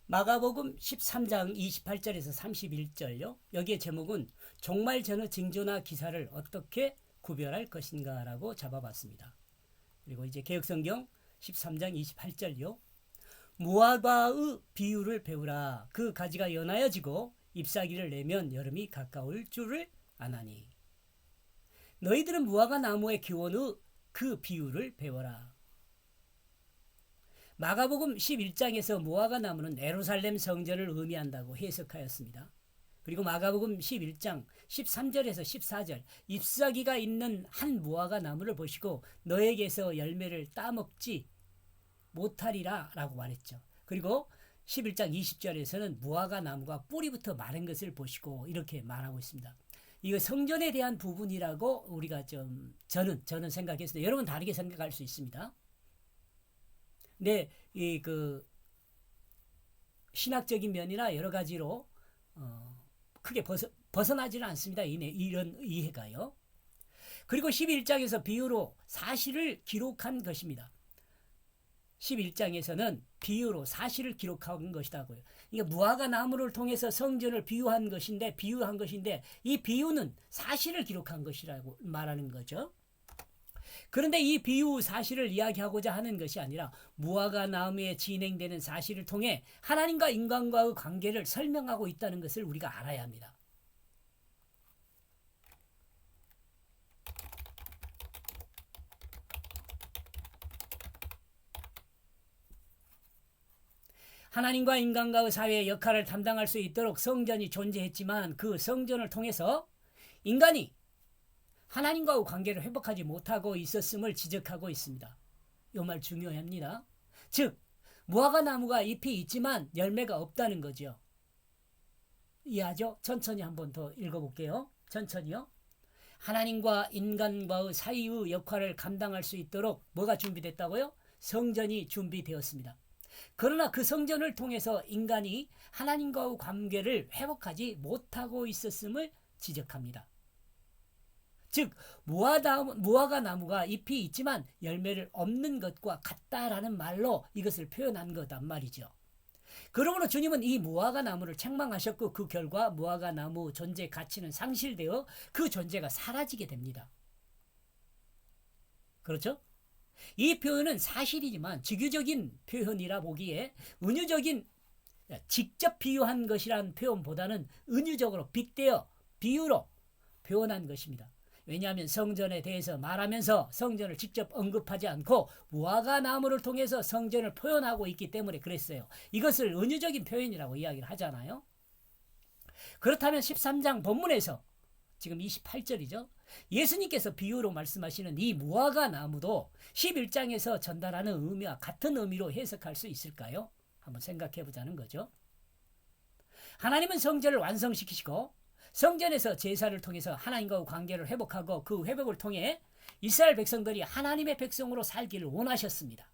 마가복음 13장 28절에서 31절요. 여기에 제목은 종말 전의 징조나 기사를 어떻게 구별할 것인가라고 잡아봤습니다. 그리고 이제 개역성경 13장 28절요. 무화과의 비유를 배우라. 그 가지가 연하여지고 잎사귀를 내면 여름이 가까울 줄을 아나니. 너희들은 무화과 나무의 기원의 그 비유를 배워라. 마가복음 11장에서 무화과 나무는 예루살렘 성전을 의미한다고 해석하였습니다. 그리고 마가복음 11장 13절에서 14절 잎사귀가 있는 한 무화과 나무를 보시고 너에게서 열매를 따먹지 못하리라 라고 말했죠. 그리고 11장 20절에서는 무화과 나무가 뿌리부터 마른 것을 보시고 이렇게 말하고 있습니다. 이거 성전에 대한 부분이라고 우리가 저는 생각했습니다. 여러분 다르게 생각할 수 있습니다. 네, 신학적인 면이나 여러 가지로 크게 벗어나지는 않습니다. 이런 이해가요. 그리고 11장에서 비유로 사실을 기록한 것입니다. 11장에서는 비유로 사실을 기록한 것이라고요. 이게 무화과 나무를 통해서 성전을 비유한 것인데 이 비유는 사실을 기록한 것이라고 말하는 거죠. 그런데 이 비유 사실을 이야기하고자 하는 것이 아니라 무화과 나무에 진행되는 사실을 통해 하나님과 인간과의 관계를 설명하고 있다는 것을 우리가 알아야 합니다. 하나님과 인간과의 사회의 역할을 담당할 수 있도록 성전이 존재했지만 그 성전을 통해서 인간이 하나님과의 관계를 회복하지 못하고 있었음을 지적하고 있습니다. 이 말 중요합니다. 즉 무화과 나무가 잎이 있지만 열매가 없다는 거죠. 이해하죠? 천천히 한번 더 읽어볼게요. 천천히요. 하나님과 인간과의 사이의 역할을 감당할 수 있도록 뭐가 준비됐다고요? 성전이 준비되었습니다. 그러나 그 성전을 통해서 인간이 하나님과의 관계를 회복하지 못하고 있었음을 지적합니다. 즉 무화과 나무가 잎이 있지만 열매를 없는 것과 같다라는 말로 이것을 표현한 거단 말이죠. 그러므로 주님은 이 무화과 나무를 책망하셨고 그 결과 무화과 나무 존재 가치는 상실되어 그 존재가 사라지게 됩니다. 그렇죠? 이 표현은 사실이지만 직유적인 표현이라 보기에 은유적인 직접 비유한 것이라는 표현보다는 은유적으로 빗대어 비유로 표현한 것입니다. 왜냐하면 성전에 대해서 말하면서 성전을 직접 언급하지 않고 무화과 나무를 통해서 성전을 표현하고 있기 때문에 그랬어요. 이것을 은유적인 표현이라고 이야기를 하잖아요. 그렇다면 13장 본문에서 지금 28절이죠. 예수님께서 비유로 말씀하시는 이 무화과 나무도 11장에서 전달하는 의미와 같은 의미로 해석할 수 있을까요? 한번 생각해 보자는 거죠. 하나님은 성전을 완성시키시고 성전에서 제사를 통해서 하나님과 관계를 회복하고 그 회복을 통해 이스라엘 백성들이 하나님의 백성으로 살기를 원하셨습니다.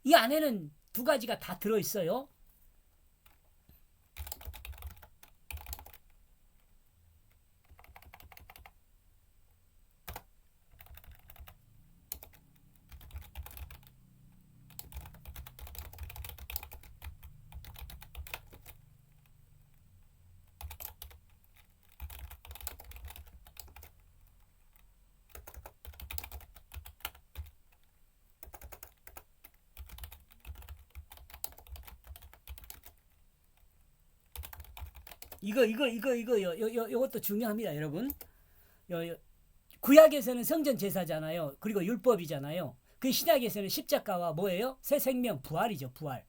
이 안에는 두 가지가 다 들어있어요. 이것도 중요합니다, 여러분. 구약에서는 성전 제사잖아요. 그리고 율법이잖아요. 그 신약에서는 십자가와 뭐예요? 새 생명, 부활이죠, 부활.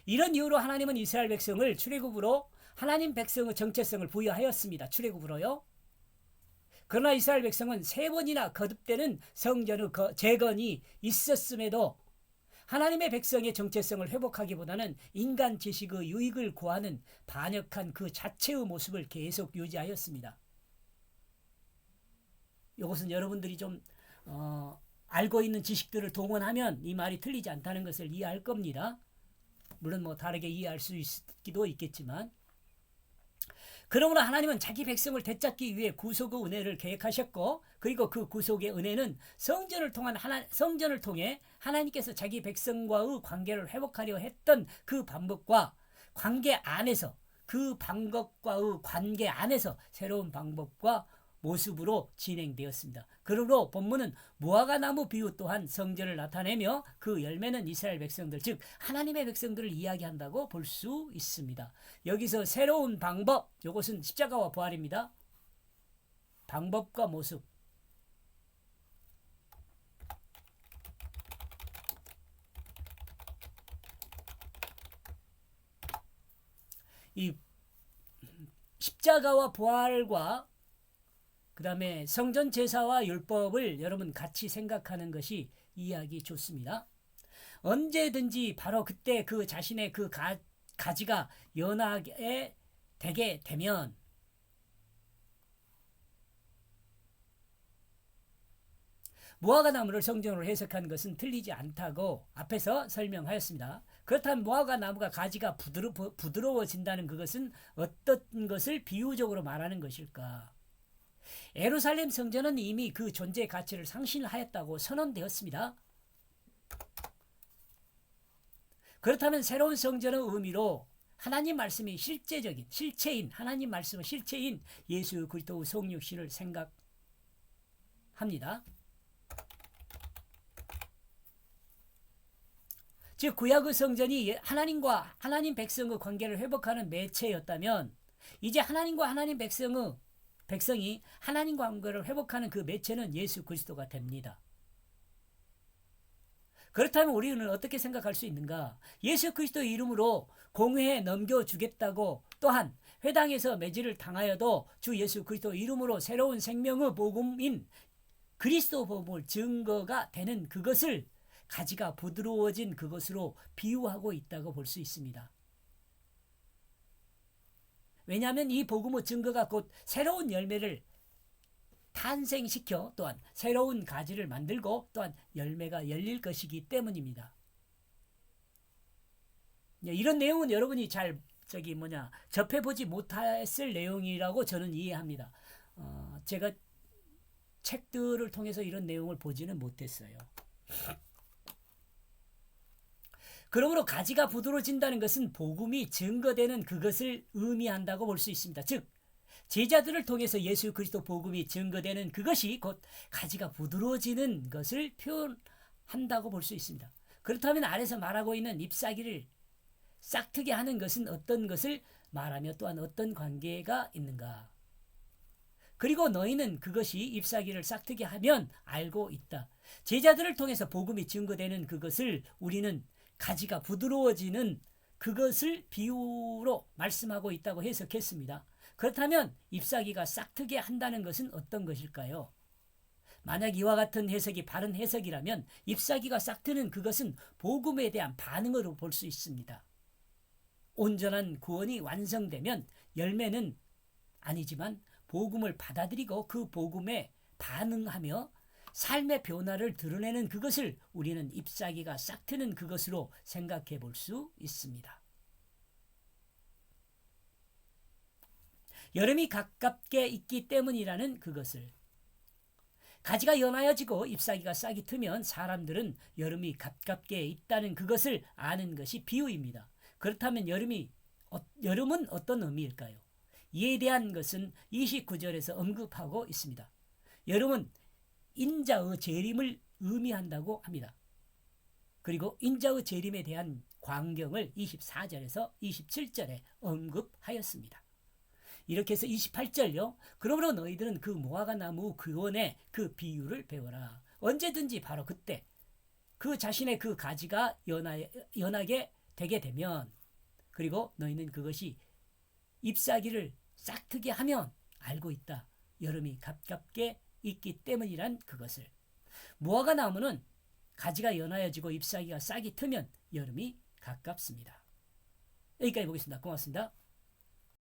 이런 이유로 하나님은 이스라엘 백성을 출애굽으로 하나님 백성의 정체성을 부여하였습니다. 출애굽으로요. 그러나 이스라엘 백성은 세 번이나 거듭되는 성전의 재건이 있었음에도 하나님의 백성의 정체성을 회복하기보다는 인간 지식의 유익을 구하는 반역한 그 자체의 모습을 계속 유지하였습니다. 이것은 여러분들이 좀 알고 있는 지식들을 동원하면 이 말이 틀리지 않다는 것을 이해할 겁니다. 물론 다르게 이해할 수 있기도 있겠지만 그러므로 하나님은 자기 백성을 되찾기 위해 구속의 은혜를 계획하셨고, 그리고 그 구속의 은혜는 성전을 통해 하나님께서 자기 백성과의 관계를 회복하려 했던 그 방법과 관계 안에서, 그 방법과의 관계 안에서 새로운 방법과 모습으로 진행되었습니다. 그러므로 본문은 무화과 나무 비유 또한 성전을 나타내며 그 열매는 이스라엘 백성들, 즉 하나님의 백성들을 이야기한다고 볼 수 있습니다. 여기서 새로운 방법, 이것은 십자가와 부활입니다. 방법과 모습. 이 십자가와 부활과 그 다음에 성전 제사와 율법을 여러분 같이 생각하는 것이 이해하기 좋습니다. 언제든지 바로 그때 그 자신의 그 가지가 연하게 되게 되면 무화과 나무를 성전으로 해석한 것은 틀리지 않다고 앞에서 설명하였습니다. 그렇다면 무화과 나무가 가지가 부드러워진다는 그것은 어떤 것을 비유적으로 말하는 것일까? 예루살렘 성전은 이미 그 존재 가치를 상실하였다고 선언되었습니다. 그렇다면 새로운 성전의 의미로 하나님 말씀이 실체인 하나님 말씀의 실체인 예수 그리스도의 성육신을 생각합니다. 즉 구약의 성전이 하나님과 하나님 백성의 관계를 회복하는 매체였다면, 이제 하나님과 하나님 백성이 하나님과 관계를 회복하는 그 매체는 예수 그리스도가 됩니다. 그렇다면 우리는 어떻게 생각할 수 있는가? 예수 그리스도의 이름으로 공회에 넘겨주겠다고, 또한 회당에서 매질을 당하여도 주 예수 그리스도 이름으로 새로운 생명의 복음인 그리스도 복음을 증거가 되는 그것을 가지가 부드러워진 그것으로 비유하고 있다고 볼 수 있습니다. 왜냐하면 이 복음의 증거가 곧 새로운 열매를 탄생시켜 또한 새로운 가지를 만들고 또한 열매가 열릴 것이기 때문입니다. 이런 내용은 여러분이 잘 접해보지 못했을 내용이라고 저는 이해합니다. 제가 책들을 통해서 이런 내용을 보지는 못했어요. 그러므로 가지가 부드러워진다는 것은 복음이 증거되는 그것을 의미한다고 볼 수 있습니다. 즉 제자들을 통해서 예수 그리스도 복음이 증거되는 그것이 곧 가지가 부드러워지는 것을 표현한다고 볼 수 있습니다. 그렇다면 아래서 말하고 있는 잎사귀를 싹트게 하는 것은 어떤 것을 말하며 또한 어떤 관계가 있는가? 그리고 너희는 그것이 잎사귀를 싹트게 하면 알고 있다. 제자들을 통해서 복음이 증거되는 그것을 우리는 가지가 부드러워지는 그것을 비유로 말씀하고 있다고 해석했습니다. 그렇다면 잎사귀가 싹트게 한다는 것은 어떤 것일까요? 만약 이와 같은 해석이 바른 해석이라면 잎사귀가 싹트는 그것은 복음에 대한 반응으로 볼 수 있습니다. 온전한 구원이 완성되면 열매는 아니지만 복음을 받아들이고 그 복음에 반응하며 삶의 변화를 드러내는 그것을 우리는 잎사귀가 싹트는 그것으로 생각해 볼 수 있습니다. 여름이 가깝게 있기 때문이라는 그것을, 가지가 연하여지고 잎사귀가 싹이 트면 사람들은 여름이 가깝게 있다는 그것을 아는 것이 비유입니다. 그렇다면 여름은 어떤 의미일까요? 이에 대한 것은 29절에서 언급하고 있습니다. 여름은 인자의 재림을 의미한다고 합니다. 그리고 인자의 재림에 대한 광경을 24절에서 27절에 언급하였습니다. 이렇게 해서 28절요. 그러므로 너희들은 그 무화과 나무 근원의 그 비유를 배워라. 언제든지 바로 그때 그 자신의 그 가지가 연하게 되게 되면, 그리고 너희는 그것이 잎사귀를 싹트게 하면 알고 있다. 여름이 가깝게 있기 때문이란 그것을. 무화과 나무는 가지가 연하여지고 잎사귀가 싹이 트면 여름이 가깝습니다. 여기까지 보겠습니다. 고맙습니다.